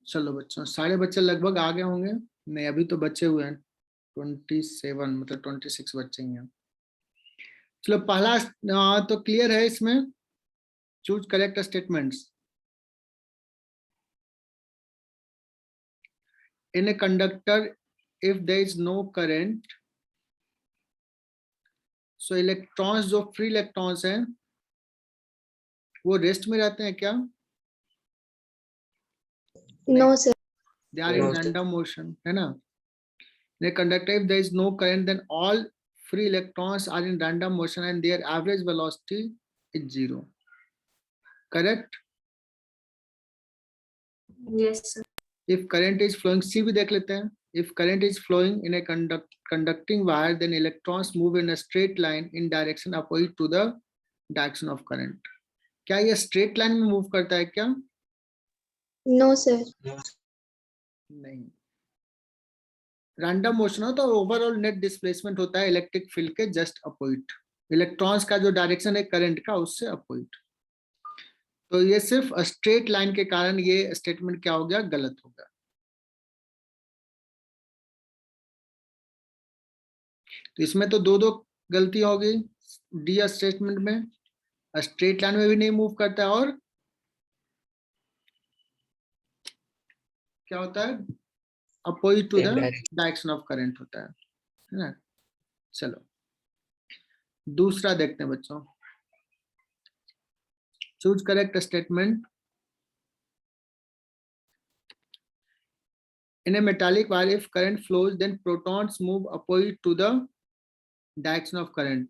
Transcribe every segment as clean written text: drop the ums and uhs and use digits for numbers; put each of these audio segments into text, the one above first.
चलो बच्चों, सारे बच्चे लगभग आ गए होंगे। नहीं, अभी तो बच्चे हुए हैं 27, मतलब 26 बच्चे ही हैं। चलो पहला तो क्लियर है इसमें। Choose correct statements. In a conductor if there is no current, so electrons जो फ्री इलेक्ट्रॉन्स हैं वो रेस्ट में रहते हैं क्या? No sir. They are in random motion, है ना? In a conductor, if there is no current, then all free electrons are in random motion and their average velocity is 0. Correct? Yes sir. If current is flowing, C भी देख लेते हैं. If current is flowing in a conducting wire, then electrons move in a straight line in direction opposite to the direction of current. क्या ये straight line में move करता है क्या? No sir. नहीं. रैंडम मोशन हो तो ओवरऑल नेट डिस्प्लेसमेंट होता है इलेक्ट्रिक फील्ड के जस्ट अपोजिट. इलेक्ट्रॉन्स का जो डायरेक्शन है करंट का उससे अपोजिट. तो ये सिर्फ स्ट्रेट लाइन के कारण ये स्टेटमेंट क्या हो गया? गलत हो गया. तो इसमें तो दो दो गलती हो गई डी स्टेटमेंट में. स्ट्रेट लाइन में भी नहीं मूव करता है और क्या होता है? Opposite to the direction of current होता है ना. चलो दूसरा देखते हैं बच्चों. Choose correct statement. In a metallic wire, if current flows, then protons move opposite to the direction of current.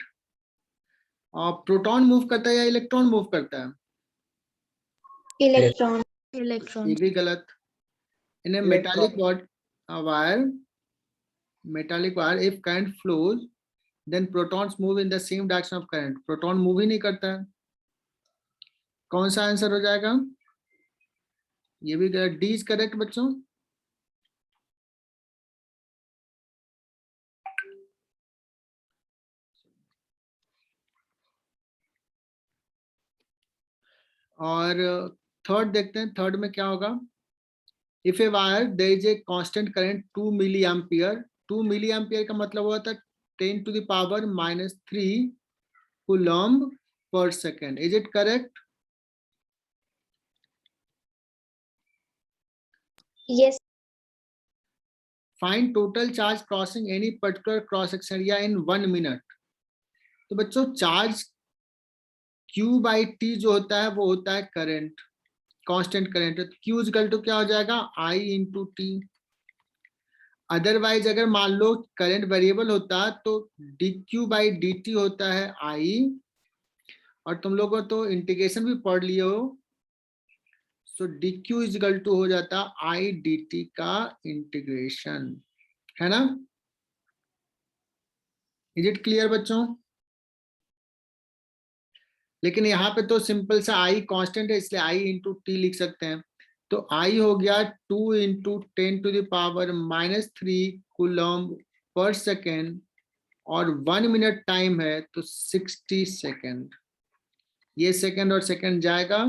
और प्रोटॉन मूव करता है या इलेक्ट्रॉन मूव करता है? इलेक्ट्रॉन। ये भी गलत. In a metallic wire, if current flows, then protons move in the same direction of current. Proton move ही नहीं करता है. कौन सा आंसर हो जाएगा? ये भी गलत. डी इज करेक्ट बच्चों. और थर्ड देखते हैं. थर्ड में क्या होगा? If a wire there is a constant current 2 milli ampere. 2 milli ampere का मतलब हुआ था 10 to the power -3 कूलम्ब पर second. Is it correct? Yes. Find total charge crossing any particular cross section area in 1 minute. तो बच्चों charge Q by T जो होता है वो होता है current, constant current. Q equal to क्या हो जाएगा? I into T. अदरवाइज अगर मान लो करंट वेरिएबल होता तो dQ बाई dt होता है I. और तुम लोगों तो इंटीग्रेशन भी पढ़ लिए हो. सो dQ इज इक्वल टू हो जाता I dt का इंटीग्रेशन, है ना? इज इट क्लियर बच्चों? लेकिन यहाँ पे तो सिंपल सा I कांस्टेंट है इसलिए I इंटू टी लिख सकते हैं. तो I हो गया 2 into 10 to the power -3 coulomb पर सेकेंड. और 1 मिनट टाइम है तो 60 सेकेंड. ये सेकेंड और सेकेंड जाएगा.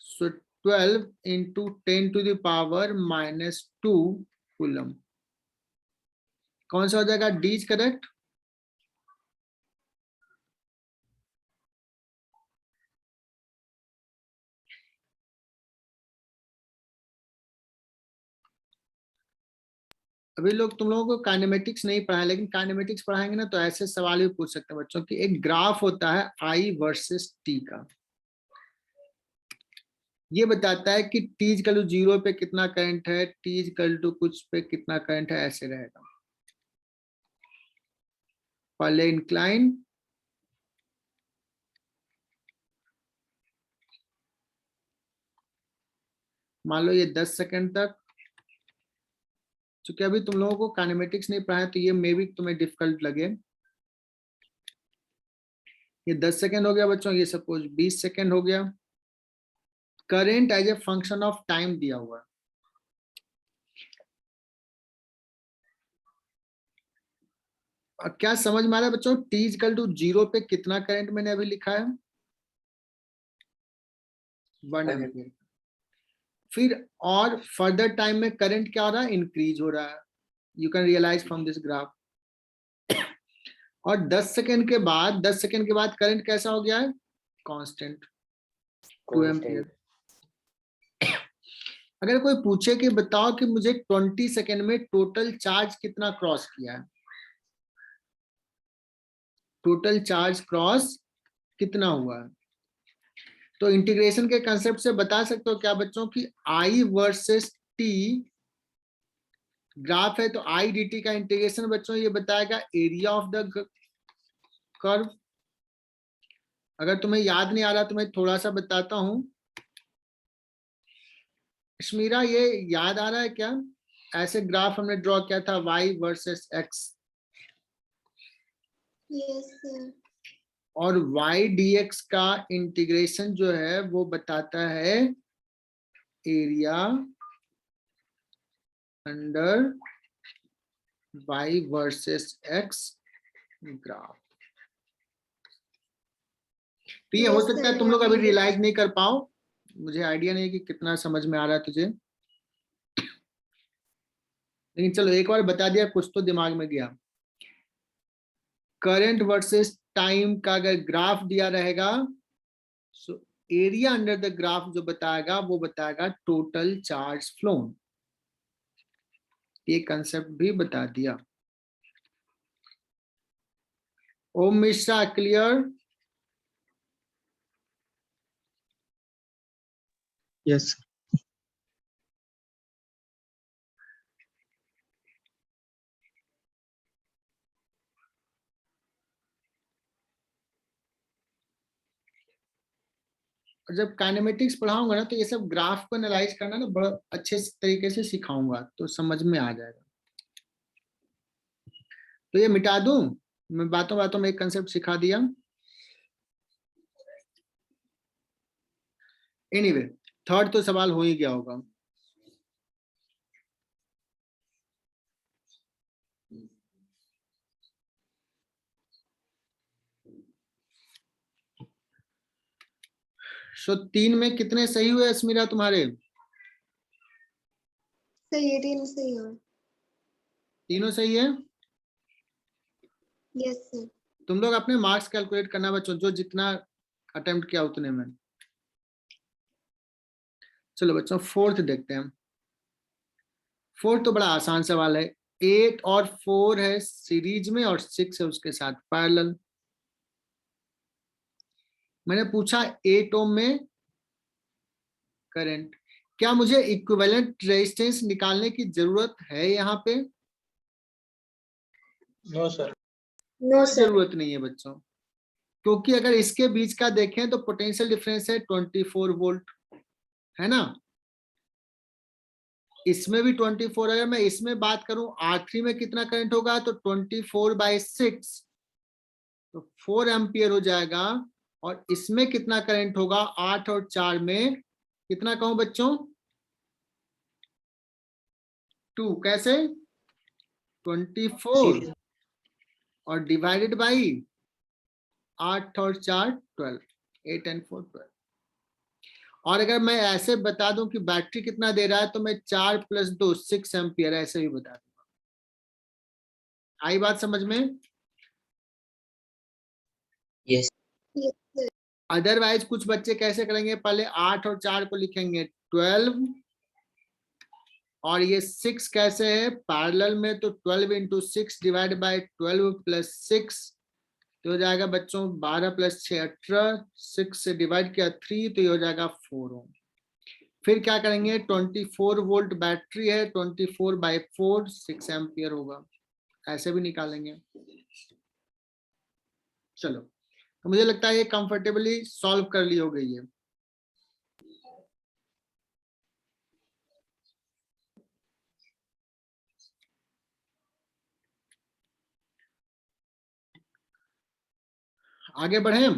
सो 12 into 10 to the power -2 coulomb. कौन सा हो जाएगा? D is correct. अभी लोग तुम लोगों को काइनेमेटिक्स नहीं पढ़ा, लेकिन काइनेमेटिक्स पढ़ाएंगे ना तो ऐसे सवाल भी पूछ सकते हैं बच्चों कि एक ग्राफ होता है I वर्सेस T का. ये बताता है कि T इक्वल टू 0 पे कितना करंट है, T इक्वल टू कुछ पे कितना करंट है, ऐसे रहेगा. पहले इंक्लाइन, मान लो ये 10 सेकंड तक. क्योंकि अभी तुम लोगों को काइनेमेटिक्स नहीं पढ़ा है तो ये मे भी तुम्हें डिफिकल्ट लगे. ये 10 सेकंड हो गया बच्चों. ये सपोज 20 सेकंड हो गया. Current as a function of time दिया हुआ है. क्या समझ में आ रहा है बच्चों? T इक्वल टू 0 पे कितना करंट मैंने अभी लिखा है? 1 एम्पियर. फिर और फर्दर टाइम में करंट क्या हो रहा है, इंक्रीज हो रहा है, you can realize from this graph. और 10 सेकंड के बाद करंट कैसा हो गया है, कांस्टेंट 2 एम्पियर। अगर कोई पूछे कि बताओ कि मुझे 20 सेकंड में टोटल चार्ज कितना क्रॉस किया है, टोटल चार्ज क्रॉस कितना हुआ है, तो इंटीग्रेशन के कंसेप्ट से बता सकते हो क्या बच्चों की आई वर्सेस टी ग्राफ है, तो आई डी टी का इंटीग्रेशन बच्चों ये बताएगा एरिया ऑफ द कर्व। अगर तुम्हें याद नहीं आ रहा तो मैं थोड़ा सा बताता हूं। शमीरा ये याद आ रहा है क्या, ऐसे ग्राफ हमने ड्रॉ किया था y versus x, Yes, sir. और y dx का इंटीग्रेशन जो है वो बताता है area under y versus x graph. तो ये हो Yes, सकता है sir, तुम लोग I अभी agree. रियलाइज नहीं कर पाओ, मुझे आइडिया नहीं है कि कितना समझ में आ रहा है तुझे, लेकिन चलो एक बार बता दिया, कुछ तो दिमाग में गया। करंट वर्सेस टाइम का अगर ग्राफ दिया रहेगा, so area under the graph जो बताएगा वो बताएगा टोटल चार्ज फ्लोन। ये कंसेप्ट भी बता दिया। ओम मिश्रा क्लियर? यस। और जब काइनेमेटिक्स पढ़ाऊंगा ना तो ये सब ग्राफ को एनालाइज करना ना बड़ा अच्छे तरीके से सिखाऊंगा, तो समझ में आ जाएगा। तो ये मिटा दूं, मैं बातों बातों में एक कंसेप्ट सिखा दिया। एनीवे, थर्ड तो सवाल हो ही गया होगा। सो 3 में कितने सही हुए अस्मिरा तुम्हारे? Sir, ये तीन सही हो. तीनों सही है। Yes, sir. तुम लोग अपने मार्क्स कैलकुलेट करना बच्चों, जो जितना अटेम्प्ट किया उतने में। चलो बच्चों फोर्थ देखते हैं। फोर्थ तो बड़ा आसान सवाल है। 8 और 4 है सीरीज में और 6 है उसके साथ पैरेलल। मैंने पूछा 8 ओम में करंट, क्या मुझे इक्विवेलेंट रेजिस्टेंस निकालने की जरूरत है यहाँ पे? No sir. No, sir. जरूरत नहीं है बच्चों, क्योंकि अगर इसके बीच का देखें तो पोटेंशियल डिफरेंस है 24 वोल्ट, है ना। इसमें भी 24, अगर मैं इसमें बात करूं R3 में कितना करंट होगा, तो 24/6 तो 4 एम्पियर हो जाएगा। और इसमें कितना करंट होगा 8 और 4 में, कितना कहूं बच्चों, 2, कैसे 24 और डिवाइडेड बाई 8 और 4 12, 8 and 4 12। और अगर मैं ऐसे बता दूं कि बैटरी कितना दे रहा है, तो मैं 4 + 2 6 एम्पियर ऐसे भी बता दूंगा। आई बात समझ में? यस। Yes, sir. अदरवाइज कुछ बच्चे कैसे करेंगे, पहले 8 और 4 को लिखेंगे 12, और ये 6 कैसे है पैरेलल में, तो 12 × 6 डिवाइड बाय 12 + 6 तो हो जाएगा बच्चों 12 + 6 18, 6 से डिवाइड किया 3 तो ये हो जाएगा 4 ओम। फिर क्या करेंगे, 24 वोल्ट बैटरी है, 24/4 6 एम्पियर होगा, ऐसे भी निकालेंगे। चलो, तो मुझे लगता है ये कंफर्टेबली सॉल्व कर ली हो गई है। आगे बढ़े हम।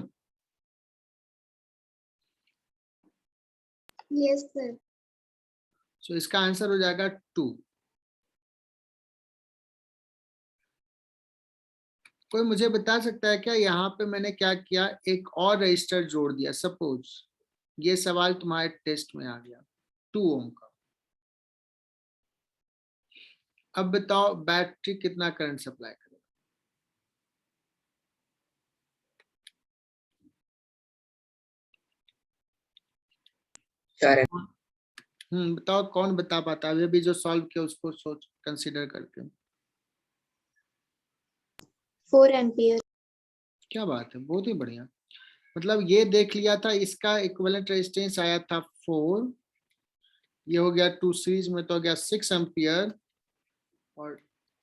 Yes, sir. सो इसका आंसर हो जाएगा 2। कोई मुझे बता सकता है क्या, यहाँ पे मैंने क्या किया, एक और रजिस्टर जोड़ दिया। सपोज ये सवाल तुम्हारे टेस्ट में आ गया, 2 ओम का। अब बताओ बैटरी कितना करंट सप्लाई करेगा? चार बताओ कौन बता पाता है? अभी जो सॉल्व किया उसको सोच कंसीडर करके। 4 एम्पियर। क्या बात है, बहुत ही बढ़िया। मतलब ये देख लिया था, इसका इक्विवेलेंट रेजिस्टेंस आया था 4, ये हो गया 2 सीरीज में तो हो गया 6 एम्पियर, और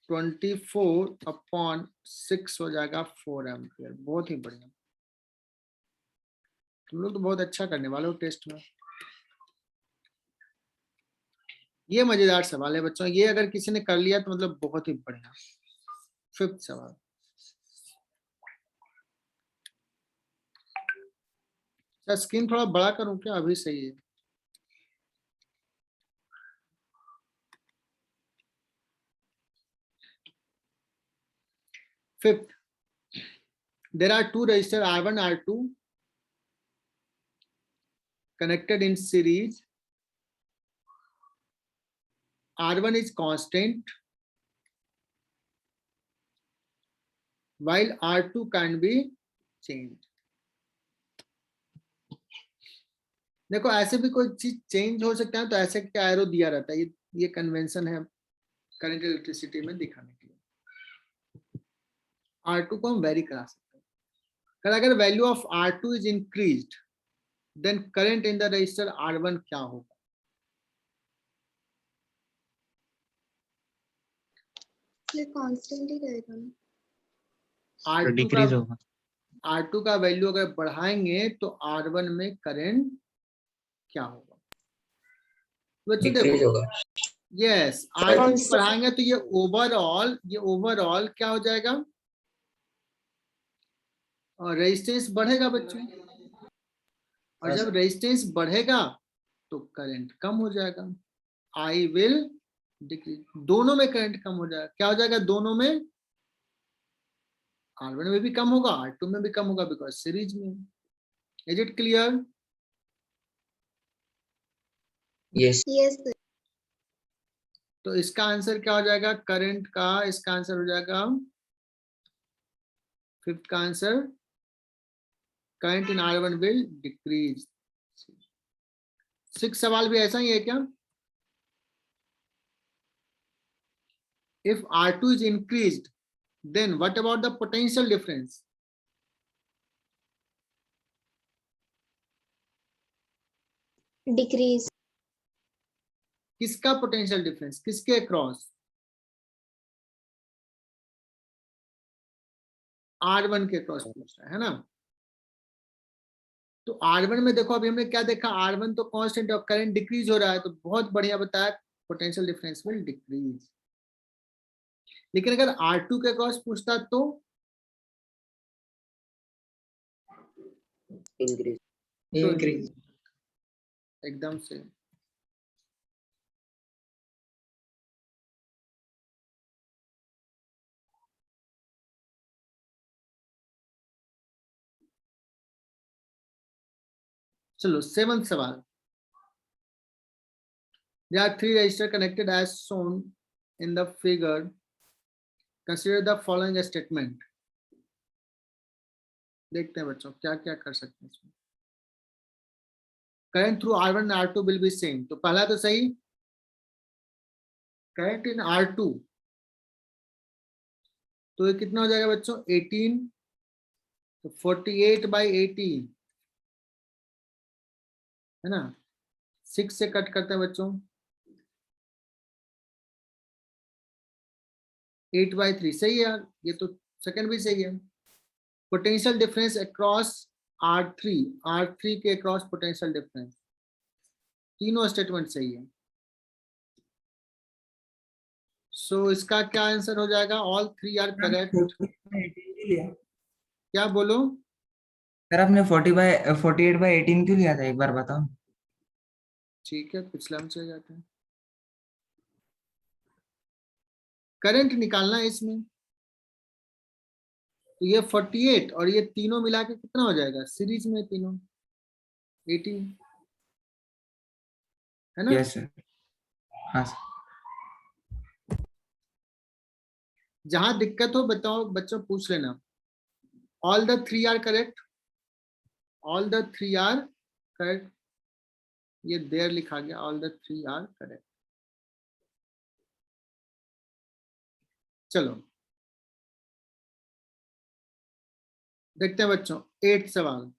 24/6 हो जाएगा 4 एम्पियर। बहुत ही बढ़िया, तुम लोग तो बहुत अच्छा करने वाले हो टेस्ट में। ये मजेदार सवाल है बच्चों, ये अगर किसी ने कर लिया तो मतलब बहुत ही बढ़िया। 5th सवाल, स्क्रीन थोड़ा बड़ा करूं क्या? अभी सही है। Fifth, there are two resistors R1, R2 connected in series. R1 is constant while R2 can be changed. देखो ऐसे भी कोई चीज चेंज हो सकता है तो ऐसे क्या एरो दिया रहता है, ये कन्वेंशन है करंट इलेक्ट्रिसिटी में दिखाने के लिए। R2 को हम वेरी करा सकते हैं। अगर value of R2 is increased then current in the resistor R1 क्या होगा? ये कांस्टेंट ही रहेगा ना। R2 का वैल्यू अगर बढ़ाएंगे तो R1 में करंट क्या होगा? बच्चों देखो, यस R2 बढ़ाएंगे तो ये ओवरऑल क्या हो जाएगा? और रेजिस्टेंस बढ़ेगा बच्चों, और जब रेजिस्टेंस बढ़ेगा तो करंट कम हो जाएगा। आई विल डिक्रीज, दोनों में करंट कम हो जाएगा। क्या हो जाएगा दोनों में? R1 में भी कम होगा, R2 में भी कम होगा, बिकॉज सीरीज में। Is it clear? Yes yes sir. तो इसका आंसर क्या हो जाएगा करंट का? इसका आंसर हो जाएगा 5th का answer, current in R1 will decrease. 6 सवाल भी ऐसा ही है क्या? If R2 is increased, then what about the potential difference? Decrease. किसका पोटेंशियल डिफरेंस? किसके क्रॉस? R1 के क्रॉस पूछ रहा है ना? तो R1 में देखो अभी हमने क्या देखा, R1 तो कांस्टेंट और करंट डिक्रीज हो रहा है, तो बहुत बढ़िया बताया, पोटेंशियल डिफरेंस विल डिक्रीज। लेकिन अगर R2 के क्रॉस पूछता तो इंक्रीज एकदम से। चलो 7th सवाल, there are 3 resistors connected as shown in the figure. Consider the following statement. देखते हैं बच्चों क्या क्या कर सकते हैं इसमें। करंट थ्रू R1 और R2 विल बी सेम, तो पहला तो सही, करंट इन R2 तो ये कितना हो जाएगा बच्चों 18, तो 48/18 है ना। 6 से कट करते हैं बच्चों, 8/3 सही है यार, ये तो सेकंड भी सही है। पोटेंशियल डिफरेंस अक्रॉस R3 के अक्रॉस पोटेंशियल डिफरेंस, तीनों स्टेटमेंट सही है। सो इसका क्या आंसर हो जाएगा? All 3 are correct. क्या बोलो? सर आपने 48/18 क्यों लिया था, एक बार बताओ। ठीक है, पिछला में चले जाते हैं। करंट निकालना है इसमें, तो ये 48 और ये तीनों मिला के कितना हो जाएगा सीरीज में, तीनों 18। है ना? Yes sir. हाँ सर। जहां दिक्कत हो बताओ बच्चों, पूछ लेना। All the three are correct, all the three are correct. ये देयर लिखा गया, all the three are correct. चलो देखते हैं बच्चों 8 सवाल।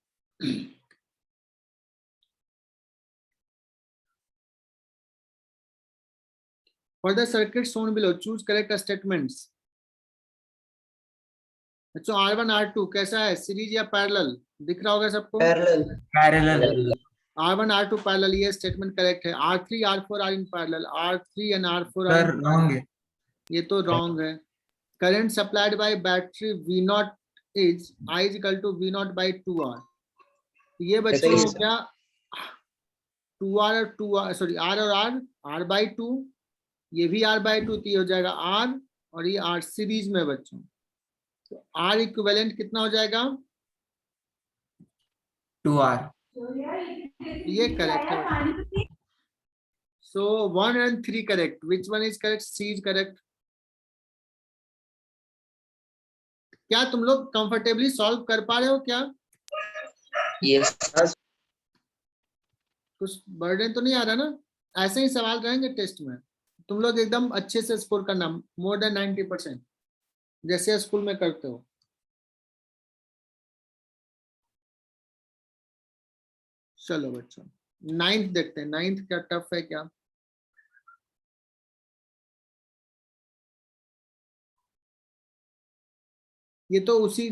For the circuit shown below choose correct statements। बच्चों R1 R2 कैसा है, सीरीज या पैरेलल? दिख रहा होगा सबको। Parallel. Parallel. R1 R2 parallel, ये स्टेटमेंट करेक्ट है। R3 R4 are in parallel, R3 and R4 are sir wrong है। ये तो रॉन्ग है। Current supplied by battery V naught is I is equal to V naught by 2R। ये बच्चों सही है हो सर। गया 2R और 2R, सॉरी R और R, R बाई 2, ये भी R बाई 2, तो ये हो जाएगा R और ये R सीरीज में बच्चों। तो R इक्विवेलेंट कितना हो जाएगा? 2R। ये करेक्ट है। सो 1 and 3 correct, which one is correct? C is correct. क्या तुम लोग कंफर्टेबली सॉल्व कर पा रहे हो क्या? Yes. कुछ बर्डन तो नहीं आ रहा ना? ऐसे ही सवाल रहेंगे टेस्ट में, तुम लोग एकदम अच्छे से स्कोर करना, मोर देन 90%, जैसे स्कूल में करते हो। चलो बच्चों 9th देखते हैं, 9th क्या टफ है क्या? ये तो उसी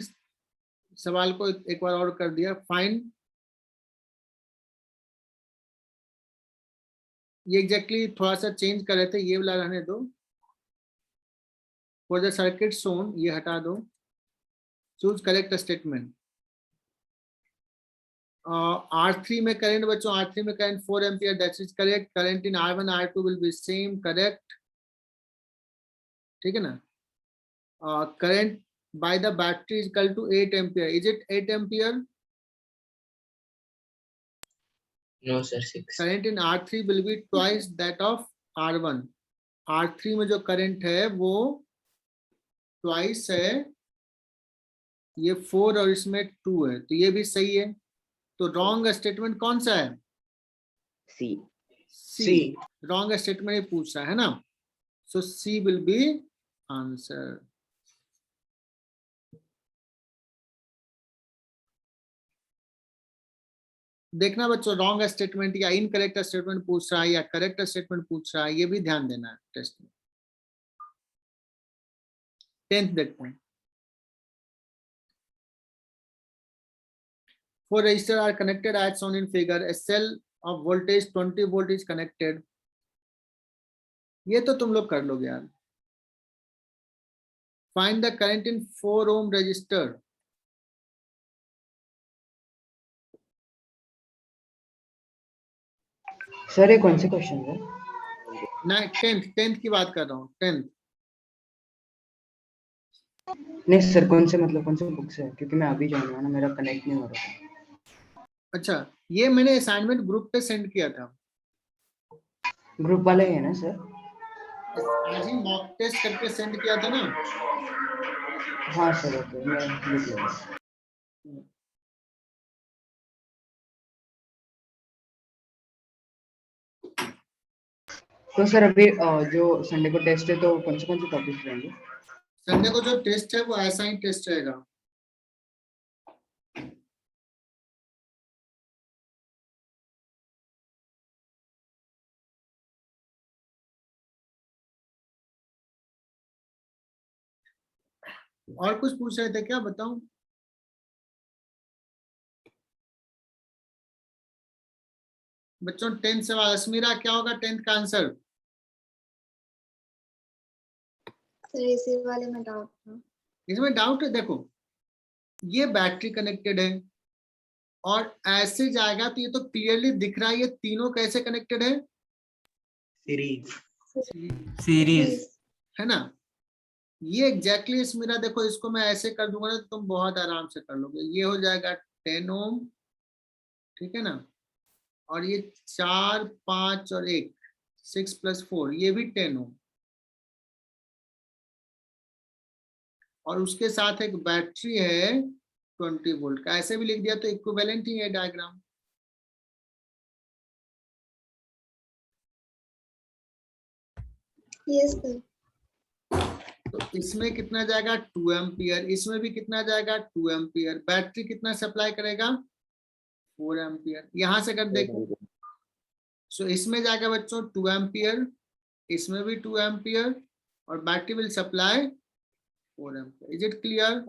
सवाल को एक बार और कर दिया। फाइंड, ये एग्जैक्टली थोड़ा सा चेंज कर रहे थे, ये वाला रहने दो। फॉर द सर्किट शोन, ये हटा दो। Choose correct statement. R3 में करंट बच्चों, R3 में current 4 ampere, that is correct. Current in R1 R2 will be same, correct. ठीक है ना? Current by the battery is equal to 8 ampere. Is it 8 ampere? No sir, 6. Current in R3 will be twice that of R1. R3 में जो current है वो twice है, ये 4 और इसमें 2 है, तो ये भी सही है। तो रॉन्ग स्टेटमेंट कौन सा है? C. सी। रॉन्ग स्टेटमेंट ही पूछ रहा है ना, सो सी विल बी आंसर। देखना बच्चों, रॉन्ग स्टेटमेंट या इनकरेक्ट स्टेटमेंट पूछ रहा है या करेक्ट स्टेटमेंट पूछ रहा है, ये भी ध्यान देना है टेस्ट में। 10th देखते हैं। 4 resistors are connected as shown in figure. A cell of voltage 20 volt is connected. ये तो तुम लोग कर लोगे यार। Find the current in 4 ohm resistor. Sir ये कौन से क्वेश्चन है? नहीं 10th की बात कर रहा हूँ, 10th। नहीं सर, कौन से मतलब कौन से बुक से है? क्योंकि मैं अभी जाना है ना, मेरा कनेक्ट नहीं हो रहा था। अच्छा, ये मैंने असाइनमेंट ग्रुप पे सेंड किया था। ग्रुप वाले है ना सर? आज ही मॉक टेस्ट करके सेंड किया था ना। हाँ सर, ओके, मैं लिख लूँगा। तो सर अभी जो संडे को टेस्ट है, तो कौन से टॉपिक रहेंगे? संडे को जो टेस्ट है वो ऐसा ही टेस्ट रहेगा। और कुछ पूछ रहे थे क्या, बताऊं? बच्चों 10th सवाल, अस्मीरा क्या होगा 10th का आंसर? सर इसी वाले में डाउट था। इसमें डाउट है, देखो ये बैटरी कनेक्टेड है और ऐसे जाएगा तो ये तो क्लियरली दिख रहा है, ये तीनों कैसे कनेक्टेड है? सीरीज। है ना? ये एग्जैक्टली इसमें देखो, इसको मैं ऐसे कर दूंगा ना तो तुम बहुत आराम से कर लोगे। ये हो जाएगा 10 ओम, ठीक है ना? और ये 4, 5 और 1, 6 + 4, ये भी 10 ओम, और उसके साथ एक बैटरी है 20 वोल्ट का। ऐसे भी लिख दिया तो इक्विवेलेंट ही है डायग्राम। Yes sir. तो इसमें कितना जाएगा 2 एम्पियर, इसमें भी कितना जाएगा 2 एम्पियर। बैटरी कितना सप्लाई करेगा 4 एम्पियर। यहां से कर देखो, सो इसमें जाएगा बच्चों 2 एम्पियर, इसमें भी 2 एम्पियर, और battery will supply 4 ampere. Is it clear?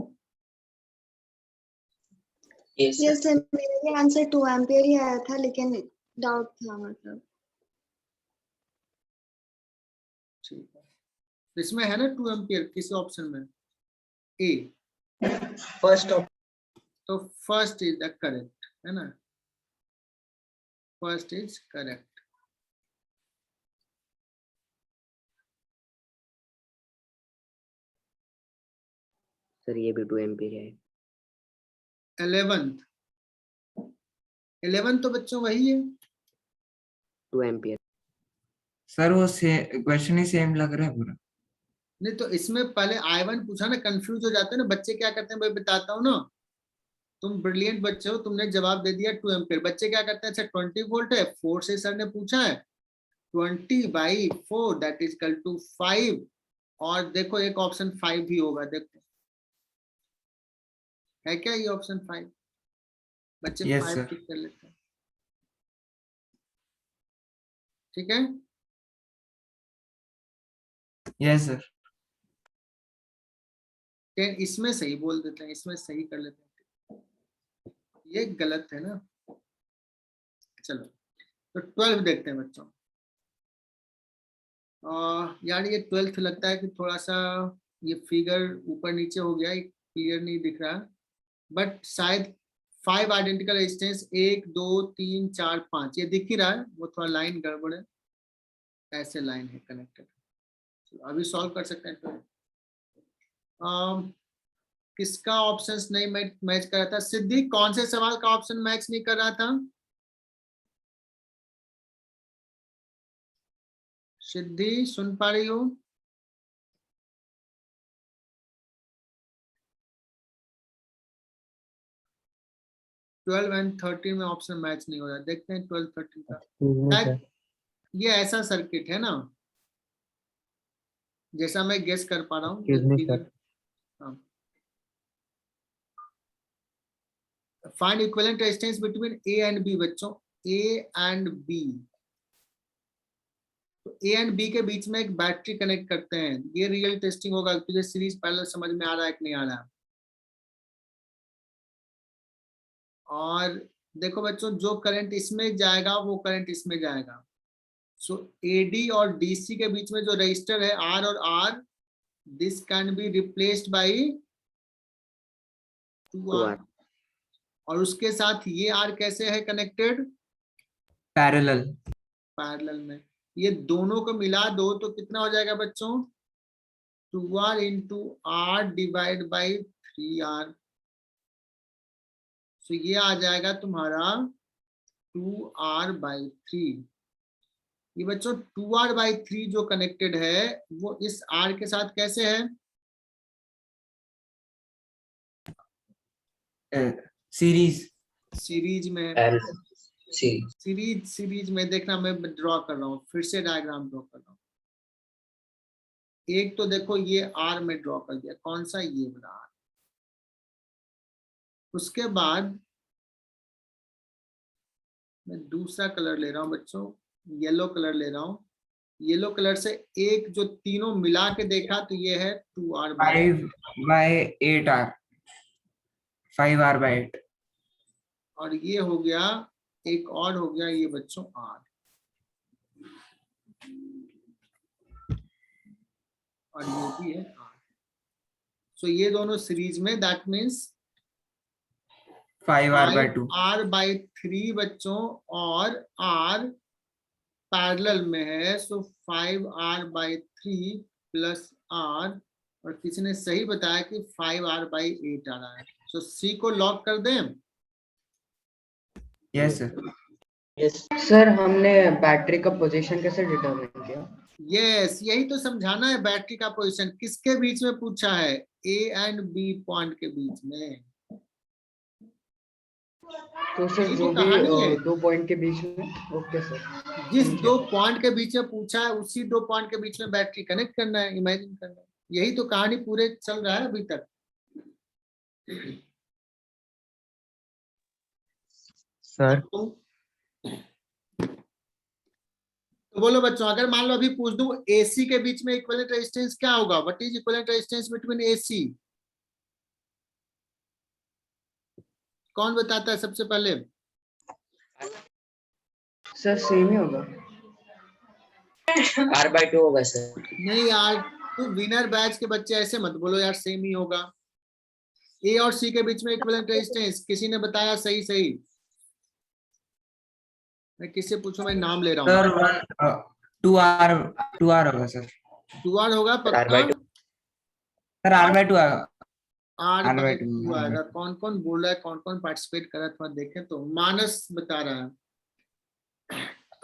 Yes, sir. Yes sir, मेरे लिए आंसर 2 एम्पियर ही आया था, लेकिन डाउट था मतलब। ठीक है, इसमें है ना 2 एम्पियर किसी ऑप्शन में, ए, First of तो फर्स्ट इज द करेक्ट, है ना, फर्स्ट इज करेक्ट। सर ये भी 2 एम्पीयर है। 11 तो बच्चों वही है। 2 एम्पीयर। सर वो क्वेश्चन ही सेम लग रहा है पूरा। नहीं तो इसमें पहले I1 पूछा ना, कंफ्यूज हो जाते हैं ना बच्चे, क्या करते हैं भाई बताता हूँ ना। तुम ब्रिलियंट बच्चे हो, तुमने जवाब दे दिया 2 एम्पियर। बच्चे क्या करते हैं, अच्छा 20 वोल्ट है, 4 से सर ने पूछा है, 20/4 दैट इज इक्वल टू 5। और देखो एक ऑप्शन 5 भी होगा, देखो है क्या ये ऑप्शन 5? बच्चे Yes, 5 sir. टिक कर लेते हैं। ठीक है, यस सर। 10 इसमें सही बोल देते हैं, इसमें सही कर लेते हैं, ये गलत है ना। चलो तो 12 देखते हैं बच्चों। यार ये 12th लगता है कि थोड़ा सा ये फिगर ऊपर नीचे हो गया, क्लियर नहीं दिख रहा, बट शायद 5 आइडेंटिकल रेजिस्टेंस 1 2 3 4 5 ये दिख ही रहा है, वो थोड़ा लाइन गड़बड़ है, ऐसे लाइन है कनेक्टेड। अभी सॉल्व कर सकते हैं। किसका ऑप्शंस नहीं मैच कर रहा था? सिद्धि, कौन से सवाल का ऑप्शन मैच नहीं कर रहा था? सिद्धि सुन पा रही हो? ट्वेल्व एंड 13 में ऑप्शन मैच नहीं हो रहा, देखते हैं 12 13 का। शायद ये ऐसा सर्किट है ना, जैसा मैं गेस कर पा रहा हूँ। Find equivalent resistance between A and B बच्चों, ए एंड बी। तो ए एंड बी के बीच में एक बैटरी कनेक्ट करते हैं, ये रियल टेस्टिंग होगा। तुझे सीरीज पैरेलल समझ में आ रहा है कि नहीं आ रहा है? और देखो बच्चों, जो करंट इसमें जाएगा वो करंट इसमें जाएगा। सो एडी और डीसी के बीच में जो रजिस्टर है आर और R, this can be replaced by 2R। और उसके साथ ये आर कैसे है कनेक्टेड? पैरेलल। पैरेलल में। ये दोनों को मिला दो तो कितना हो जाएगा बच्चों? 2R into R divide by 3R। सो ये आ जाएगा तुम्हारा 2R/3। ये बच्चों 2R/3 जो कनेक्टेड है वो इस R के साथ कैसे है? सीरीज में। सीरीज में देखना, मैं ड्रॉ कर रहा हूँ, फिर से डायग्राम ड्रॉ कर रहा हूँ। एक तो देखो ये R में ड्रॉ कर दिया, कौन सा? ये वाला R। उसके बाद मैं दूसरा कलर ले रहा हूँ बच्चों, येलो कलर ले रहा हूँ। येलो कलर से एक जो तीनों मिला के देखा तो ये है 5/8R, 5R/8। और ये हो गया, एक और हो गया ये बच्चों R, और ये भी है R। सो ये दोनों सीरीज में, दैट मीन्स 5R/2। R/3 बच्चों, और R पैरेलल में है। सो 5R/3 प्लस R, और किसी ने सही बताया कि 5R/8 आ रहा है। सो C को लॉक कर दें? Yes sir. यस सर हमने बैटरी का पोजीशन कैसे डिटरमाइन किया? यस, यही तो समझाना है। बैटरी का पोजीशन किसके बीच में पूछा है? ए एंड बी पॉइंट के बीच में। तो सर यही जो तो भी कहानी है। 2 पॉइंट के बीच में, ओके सर। जिस समझ 2 गया। पॉइंट के बीच में पूछा है उसी 2 पॉइंट के बीच में बैटरी कनेक्ट करना है, इमेजिन करना है। यही तो कहानी पूरे चल रहा है अभी तक। सर तो बोलो बच्चों, अगर मान लो अभी पूछ दूं एसी के बीच में इक्विवेलेंट रेजिस्टेंस क्या होगा? What is equivalent resistance between AC? कौन बताता है सबसे पहले? सर सेम ही होगा। R/2 होगा सर। नहीं यार, तू विनर बैच के बच्चे ऐसे मत बोलो यार, सेम ही होगा। ए और सी के बीच में इक्विवेलेंट रेजिस्टेंस किसी ने बताया? सही सही। मैं किससे पूछूं? मैं नाम ले रहा हूँ। सर 2R होगा सर। 2R होगा सर पक्का? R/2 सर R/2 आएगा। R बाई R/2 टू आएगा। कौन कौन बोल रहा है, कौन कौन पार्टिसिपेट कर रहा है, थोड़ा देखें तो। मानस बता रहा है।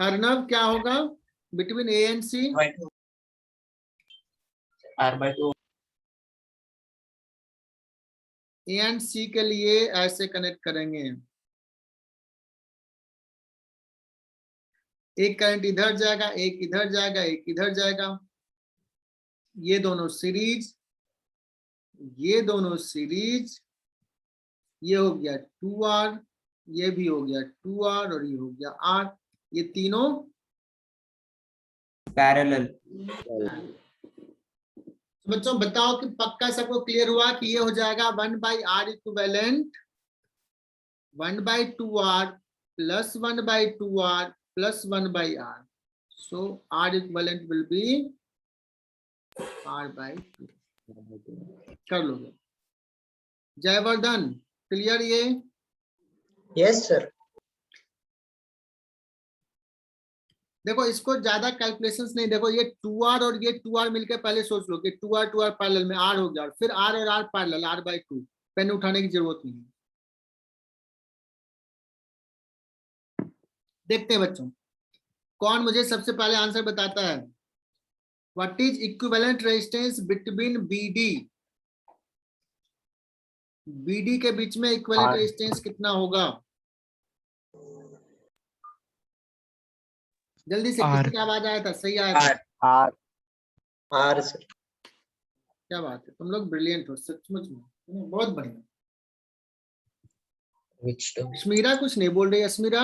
अर्नव क्या होगा between A and C? R/2 A and C के लिए ऐसे कनेक्ट करेंगे, एक करंट इधर जाएगा, एक इधर जाएगा, एक इधर जाएगा। ये दोनों सीरीज, ये दोनों सीरीज। ये हो गया 2R, ये भी हो गया 2R और ये हो गया R। ये तीनों पैरेलल। तो बच्चों बताओ कि पक्का सबको क्लियर हुआ कि ये हो जाएगा 1/R equivalent 1/2R plus 1/2R plus 1/R. So R equivalent will be R/2. कर लोगे? जयवर्धन क्लियर ये? Yes sir. देखो इसको ज्यादा कैलकुलेशंस नहीं, देखो ये 2R और ये 2R मिलकर पहले सोच लो कि 2R पैरेलल में R हो गया, और फिर R और R पैरेलल R/2। पेन उठाने की जरूरत नहीं है। देखते हैं बच्चों, कौन मुझे सबसे पहले आंसर बताता है। What is equivalent resistance between BD? BD के बीच में इक्विवेलेंट रेजिस्टेंस कितना होगा? जल्दी से, किसकी आवाज आया था? सही आया था? R sir. क्या बात है, तुम लोग ब्रिलियंट हो सचमुच में, बहुत बढ़िया। Which term? अश्मीरा कुछ नहीं बोल रही। अश्मीरा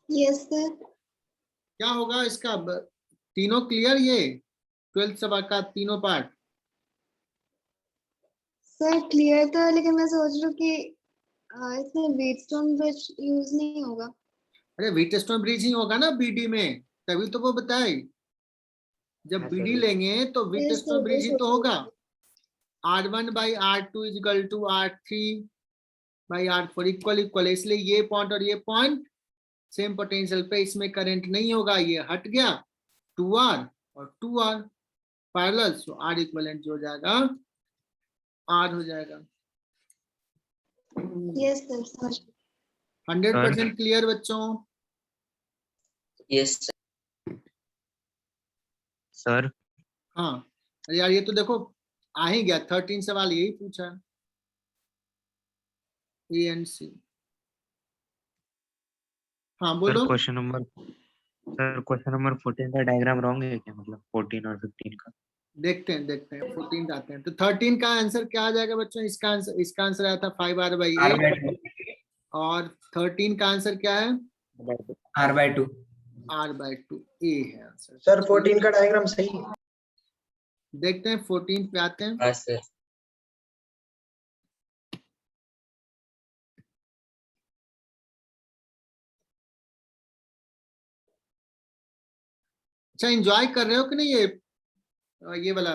यस सर। क्या होगा इसका? तीनों क्लियर? ये 12th सबक का तीनों पार्ट? सर क्लियर था, लेकिन मैं सोच रही हूँ कि इसमें व्हीटस्टोन ब्रिज यूज नहीं होगा। अरे व्हीटस्टोन ब्रिज ही होगा ना BD में, तभी तो वो बताए। जब हाँ, BD सर। लेंगे तो यस व्हीटस्टोन सर, ब्रिज ही वही तो सोच होगा। रही R1/R2 is equal to R3/R4 equal, इसलिए ये पॉइंट और ये पॉइंट सेम पोटेंशियल पे, इसमें करंट नहीं होगा, ये हट गया। 2R और 2R पैरेलल, सो R इक्विवेलेंट जो हो जाएगा R हो जाएगा। थी। यस सर, समझ गई। 100% क्लियर बच्चों? यस सर हाँ। अरे यार ये तो देखो आ ही गया, 13 सवाल यही पूछा। A and C। हाँ सर बोलो। क्वेश्चन नंबर 14 का डायग्राम रॉन्ग है क्या? मतलब 14 और 15 का। देखते हैं 14 आते हैं। तो 13 का आंसर क्या आ जाएगा बच्चों? इसका आंसर आया था 5R/8। R/2। और 13 का आंसर क्या है? R/2। R/2 ए है आंसर। सर 14 का डायग्राम सही है। देखते हैं 14 पे आते हैं। हाँ सर। अच्छा एंजॉय कर रहे हो कि नहीं ये वाला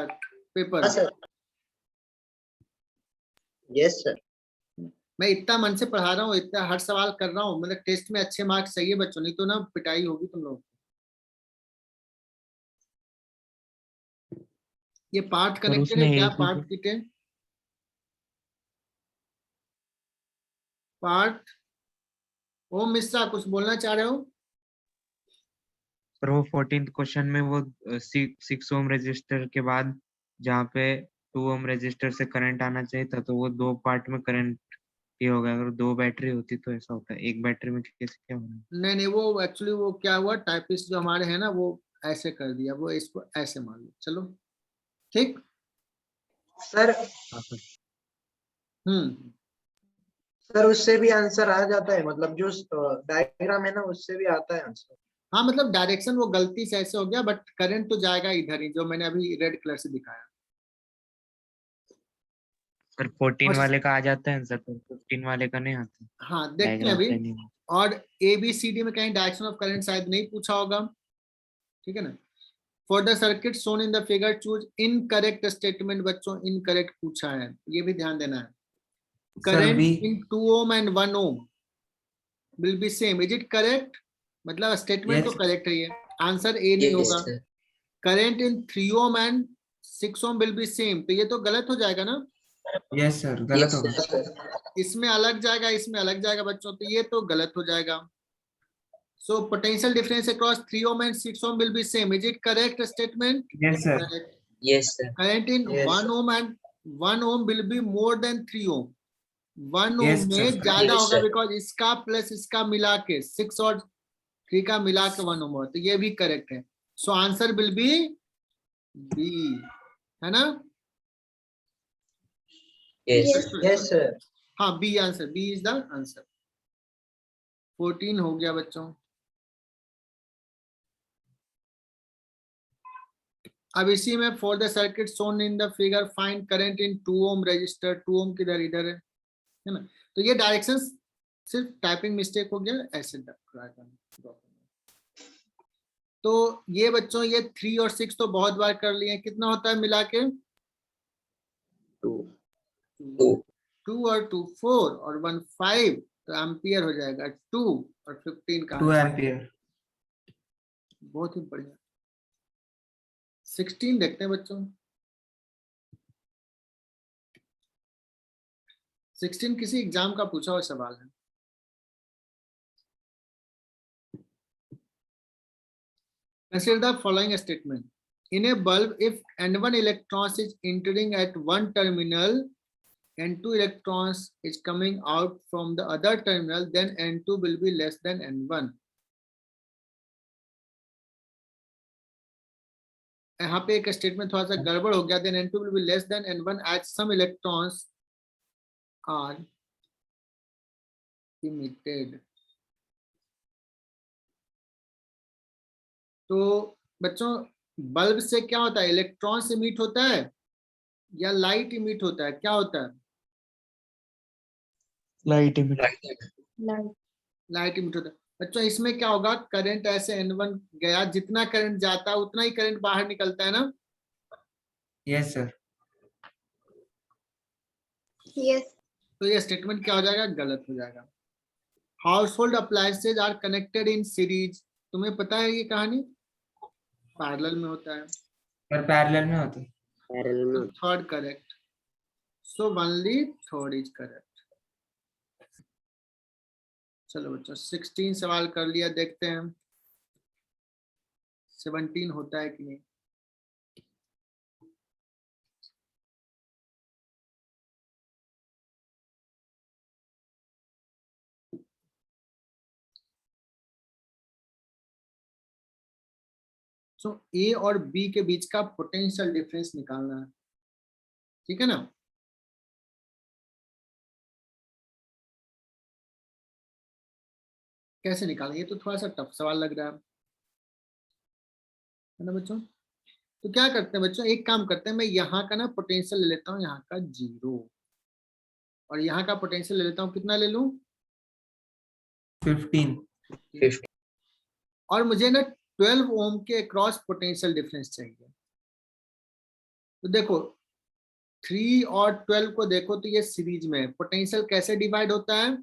पेपर? हाँ सर। Yes sir. मैं इतना मन से पढ़ा रहा हूँ, इतना हर सवाल कर रहा हूँ, मतलब टेस्ट में अच्छे मार्क्स चाहिए बच्चों, नहीं तो ना पिटाई होगी तुम लोग। ये पार्ट सर कनेक्टेड है उसमें क्या? एक पार्ट किटे पार्ट ओम मिश्रा कुछ बोलना चाह रहे हो? सर वो 14th क्वेश्चन में वो 6 ओम रजिस्टर के बाद जहाँ पे 2 ओम रजिस्टर से करंट आना चाहिए था, तो वो 2 पार्ट में करंट ये होगा। अगर 2 बैटरी होती तो ऐसा होता है, एक बैटरी में कैसे क्या होना? नहीं नहीं, वो एक्चुअली वो क्या हुआ, टाइपिस्ट जो हमारे हैं ना वो ऐसे कर दिया, वो इसको ऐसे मान लो। चलो ठीक। सर हाँ सर। सर उससे भी आंसर आ जाता है, मतलब जो डायग्राम है ना उससे भी आता है आंसर। हाँ मतलब डायरेक्शन वो गलती से ऐसे हो गया, बट करंट तो जाएगा इधर ही, जो मैंने अभी रेड कलर से दिखाया। सर 14 और वाले का आ जाता है आंसर, तो 15 वाले का नहीं आता। हाँ देखते हैं डायग्राम अभी। से नहीं। और ABCD में कहीं डायरेक्शन ऑफ करंट शायद नहीं पूछा होगा, ठीक है ना। For the circuit shown in the figure choose incorrect statement. बच्चों इनकरेक्ट पूछा है, ये भी ध्यान देना है। Sir current B. In 2 ohm and 1 ohm will be same. Is it correct? मतलब स्टेटमेंट तो यस करेक्ट है, ये आंसर ए नहीं यस होगा। Sir. Current in 3 ohm and 6 ohm will be same, तो ये तो गलत हो जाएगा ना। यस सर गलत यस होगा। सर। इसमें अलग जाएगा, इसमें अलग जाएगा बच्चों, तो ये तो गलत हो जाएगा। So potential difference across 3 ohm and 6 ohm will be same. Is it correct statement? Yes sir. Correct. Yes sir. Current in Yes, 1 sir. ohm and 1 ohm will be more than 3 ohm. 1 Yes, ohm sir. में ज्यादा Yes, होगा, sir. Because इसका plus इसका मिला के 6 और 3 का मिला के 1 ohm होगा, तो ये भी करेक्ट है। So answer will be B, है ना। Yes, Yes. yes sir. हाँ B answer, B is the answer. 14 हो गया बच्चों। अब इसी में for the circuit shown in the figure find current in 2 ohm resistor. 2 ohm किधर इधर है ना। तो ये डायरेक्शन सिर्फ टाइपिंग मिस्टेक हो गया, ऐसे तो ये बच्चों ये 3 और 6 तो बहुत बार कर लिए। कितना होता है मिला के? 2 और 2 4 और 1 5, तो एम्पियर हो जाएगा 2 और 15 का 2 आंसर। एम्पियर। बहुत ही बढ़िया। 16 देखते हैं बच्चों। 16 किसी एग्जाम का पूछा हुआ सवाल है। Consider the following statement. In a bulb, if N1 electrons is entering at one terminal and 2 electrons is coming out from the other terminal, then N2 will be less than N1. यहाँ पे एक statement थोड़ा सा गड़बड़ हो गया। Then N2 will be less than N1 as some electrons are emitted. तो बच्चों बल्ब से क्या होता है? इलेक्ट्रॉन्स इमिट होता है या लाइट इमिट होता है? क्या होता है? Light emit. लाइट इमिट होता है। बच्चों इसमें क्या होगा? करंट ऐसे N1 गया, जितना करंट जाता है उतना ही करंट बाहर निकलता है ना। Yes sir. Yes. तो ये स्टेटमेंट क्या हो जाएगा? गलत हो जाएगा। Household appliances are connected in series. तुम्हें पता है ये कहानी? पैरेलल में होता है। पर पैरेलल में होता है। तो third correct. So only third is correct. चलो बच्चों 16 सवाल कर लिया, देखते हैं 17 होता है कि नहीं। सो ए और बी के बीच का पोटेंशियल डिफरेंस निकालना है, ठीक है ना। कैसे निकालें? ये तो थोड़ा सा टफ सवाल लग रहा है ना बच्चों। तो क्या करते हैं बच्चों, एक काम करते हैं, मैं यहाँ का ना पोटेंशियल ले लेता हूँ, यहाँ का 0, और यहाँ का पोटेंशियल ले लेता हूँ, कितना ले लूं? 15। और मुझे ना 12 ओम के क्रॉस पोटेंशियल डिफरेंस चाहिए। तो देखो 3 और 12 को देखो, तो ये सीरीज में है। पोटेंशियल कैसे डिवाइड होता है?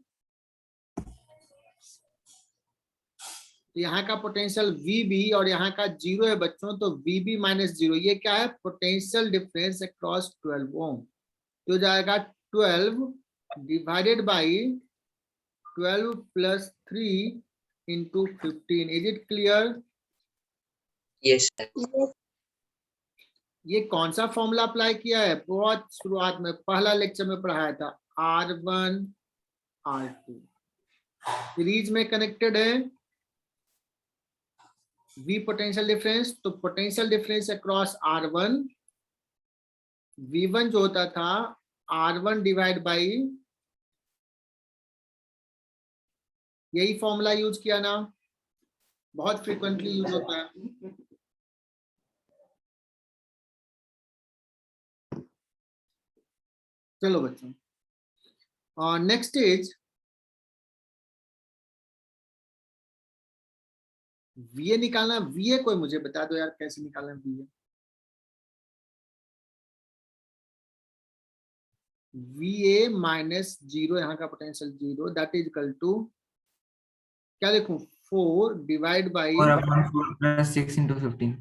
तो यहाँ का पोटेंशियल VB और यहाँ का 0 है बच्चों, तो VB माइनस 0, ये क्या है? पोटेंशियल डिफरेंस अक्रॉस 12 ओम। तो जाएगा 12 divided by 12 plus 3 into 15. Is it clear? Yes, sir. Yes. ये कौन सा फॉर्मूला अप्लाई किया है? बहुत शुरुआत में पहला लेक्चर में पढ़ाया था, R1 R2 सीरीज में कनेक्टेड है। V पोटेंशियल डिफरेंस, तो potential difference across R1 V1 जो होता था R1 डिवाइड बाई, यही फॉर्मूला यूज किया ना, बहुत फ्रीक्वेंटली यूज होता है। चलो बच्चों, नेक्स्ट इज VA निकालना। VA कोई मुझे बता दो यार, कैसे निकालना VA? VA माइनस 0, यहाँ का potential 0, that is equal to क्या लिखूं? 4 डिवाइड बाई 4/4 plus 6 into 15.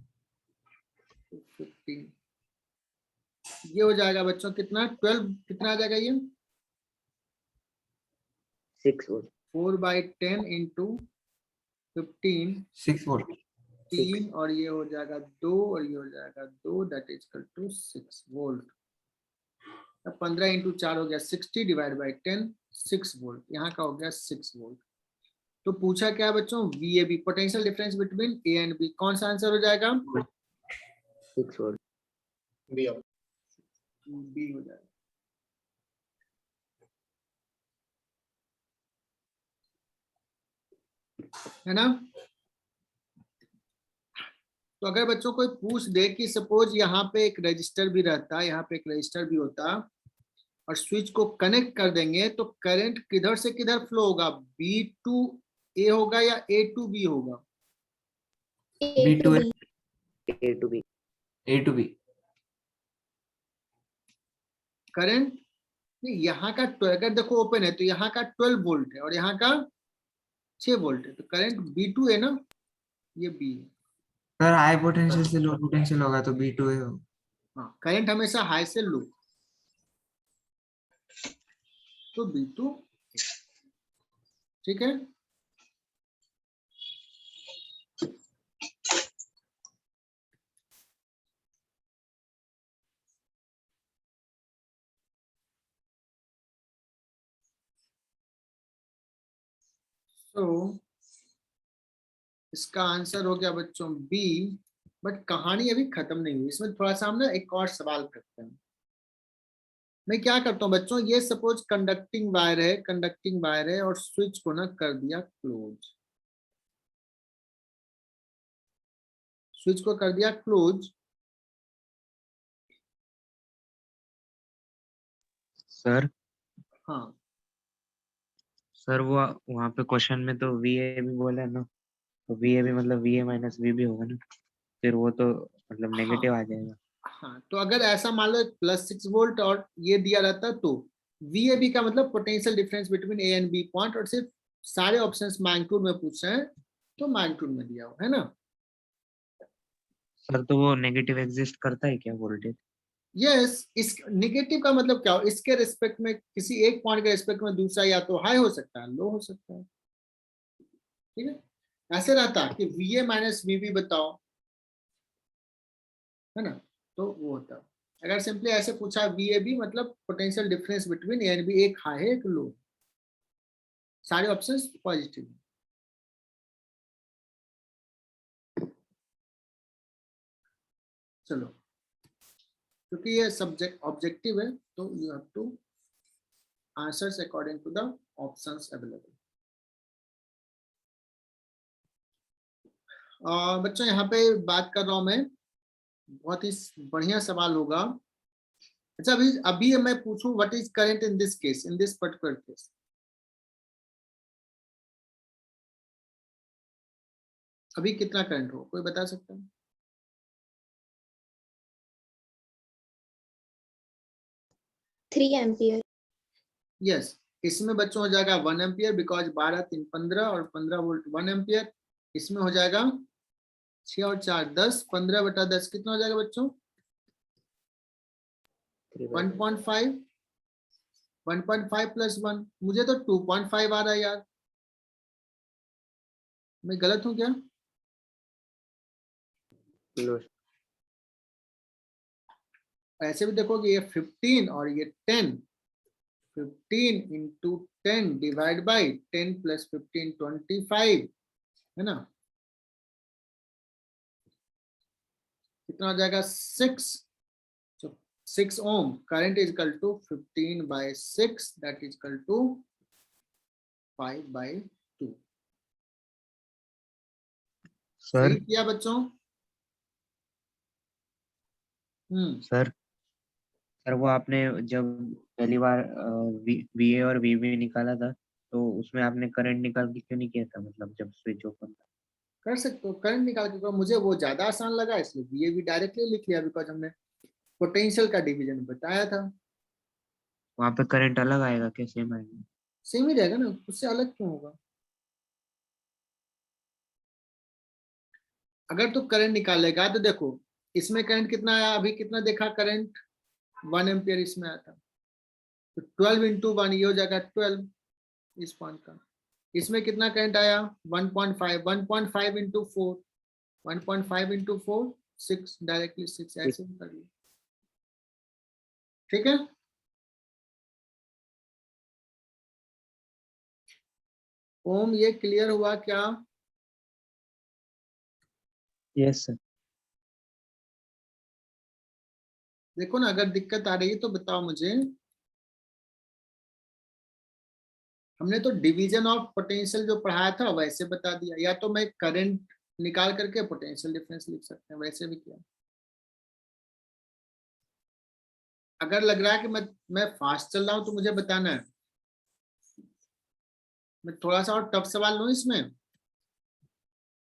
15। ये हो जाएगा बच्चों कितना? 12 कितना आ जाएगा ये? 6 volt. 4/10 into 15 6 volt. 3, और ये हो जाएगा 2 और ये हो जाएगा 2, that is equal to 6 volt. 15 into 4 हो गया 60 डिवाइड बाई 10, 6 वोल्ट। यहाँ का हो गया 6 वोल्ट। तो पूछा क्या बच्चों? VAB potential difference between A and B। कौन सा आंसर हो जाएगा? 6 volt. B B हो जाएगा। है ना? तो अगर बच्चों कोई पूछ दे कि सपोज यहाँ पे एक रजिस्टर भी रहता, यहाँ पे एक रजिस्टर भी होता और स्विच को कनेक्ट कर देंगे, तो करंट किधर से किधर फ्लो होगा? B to A होगा या A to B होगा? B to A. A to B. A to B. Current नहीं, यहाँ का अगर देखो ओपन है तो यहाँ का 12 वोल्ट है और यहाँ का 6 वोल्ट है, तो करंट B to A ना, ये B है। सर हाई पोटेंशियल से लो पोटेंशियल होगा तो B to A होगा। हाँ, करंट हमेशा हाई से लो, तो B to A। ठीक है? तो इसका आंसर हो गया बच्चों B। बट कहानी अभी खत्म नहीं हुई, इसमें थोड़ा सा हम ना एक और सवाल करते हैं। मैं क्या करता हूँ बच्चों, ये सपोज कंडक्टिंग वायर है, कंडक्टिंग वायर है और स्विच को ना कर दिया क्लोज, स्विच को कर दिया क्लोज। सर हाँ सर वो वहाँ पे क्वेश्चन में तो VAB बोला है ना, तो VAB मतलब VA माइनस VB होगा ना, फिर वो तो मतलब नेगेटिव आ जाएगा। हाँ, तो अगर ऐसा मान लो +6 वोल्ट और ये दिया रहता तो VAB का मतलब potential difference between A and B point, और सिर्फ सारे ऑप्शंस मैग्नीट्यूड में पूछ रहे हैं तो मैग्नीट्यूड में दिया हुआ है ना। सर तो वो नेगेटिव एग्जिस्ट करता है क्या वोल्टेज? यस, इस नेगेटिव का मतलब क्या हो? इसके रिस्पेक्ट में, किसी एक पॉइंट के रिस्पेक्ट में दूसरा या तो हाई हो सकता है, लो हो सकता है। ठीक है? ऐसे रहता कि VA माइनस VB बताओ, है ना, तो वो होता। अगर सिंपली ऐसे पूछा VAB मतलब potential difference between A and B, एक हाई है एक लो, सारे ऑप्शंस पॉजिटिव। चलो, क्योंकि ये सब्जेक्ट ऑब्जेक्टिव है तो you have to answers according to the options available. बच्चों यहाँ पे बात कर रहा हूं मैं, बहुत ही बढ़िया सवाल होगा। अच्छा, अभी मैं पूछूं what is current in this case, in this particular case? अभी कितना करंट हो, कोई बता सकता है? 3 एम्पियर। यस, इसमें बच्चों हो जाएगा 1 एम्पियर, बिकॉज 12 3 15 और 15 वोल्ट 1 एम्पियर। इसमें हो जाएगा 6 और 4 10, 15/10 कितना हो जाएगा बच्चों? 1.5 1.5 प्लस 1, मुझे तो 2.5 आ रहा है यार, मैं गलत हूँ क्या? No. ऐसे भी देखोगे ये 15 और ये 10, 15 इंटू 10 डिवाइड बाई 10 प्लस 15 25 है ना, कितना हो जाएगा 6, so 6 ohm current is equal to 15 by 6, that is equal to 5 by 2। Sir सही किया बच्चों? सर सर वो आपने जब पहली बार वीए और वीबी निकाला था तो उसमें आपने करंट निकाल के क्यों नहीं किया था, मतलब जब स्विच ओपन था? कर सकते हो करंट निकाल के, मुझे वो ज्यादा आसान लगा इसलिए ये भी डायरेक्टली लिख लिया, बिकॉज हमने पोटेंशियल का डिवीजन बताया था। वहां पे करंट अलग आएगा क्या, सेम आएगा? सेम ही रहेगा ना, उससे अलग क्यों होगा? अगर तो करंट निकालेगा तो देखो इसमें करंट कितना आया, अभी कितना देखा करंट 1 एम्पियर इसमें आया था, तो 12 इंटू 1 ये हो जाएगा 12 इस पॉइंट का। इसमें कितना करंट आया 1.5, 1.5 इंटू 4, 1.5 इंटू 4 6, डायरेक्टली 6 ऐसे ही कर लिया। ठीक है, ओम ये क्लियर हुआ क्या? Yes sir. देखो ना, अगर दिक्कत आ रही है तो बताओ मुझे। हमने तो डिवीजन ऑफ पोटेंशियल जो पढ़ाया था वैसे बता दिया, या तो मैं करंट निकाल करके पोटेंशियल डिफरेंस लिख सकते हैं, वैसे भी किया। अगर लग रहा है कि मैं फास्ट चल रहा हूं तो मुझे बताना है, मैं थोड़ा सा और टफ सवाल लूं इसमें।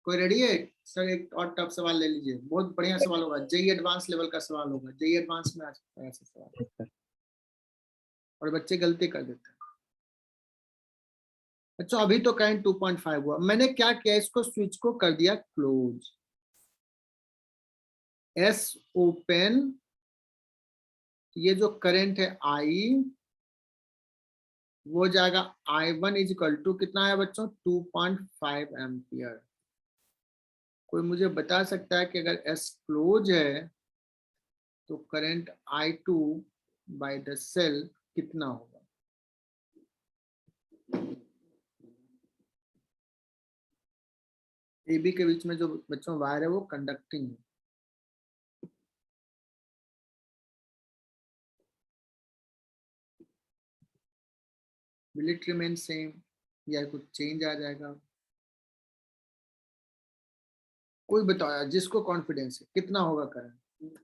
कोई रेडी है? सर एक और टफ सवाल ले लीजिए, बहुत बढ़िया सवाल होगा, जेई एडवांस लेवल का सवाल होगा, जेई एडवांस में आ सकता है ऐसा सवाल, और बच्चे गलती कर देते हैं। अच्छा अभी तो करंट 2.5 हुआ, मैंने क्या किया, इसको स्विच को कर दिया क्लोज, एस ओपन, ये जो करंट है आई वो जाएगा I1 इज इक्वल टू कितना है बच्चों 2.5 एम्पियर। कोई मुझे बता सकता है कि अगर एस क्लोज है तो current I2 by the cell कितना होगा? ए बी के बीच में जो बच्चों वायर है वो कंडक्टिंग है। विल इट रिमेन सेम या कुछ चेंज आ जाएगा? कोई बताओ यार, जिसको कॉन्फिडेंस है कितना होगा करंट?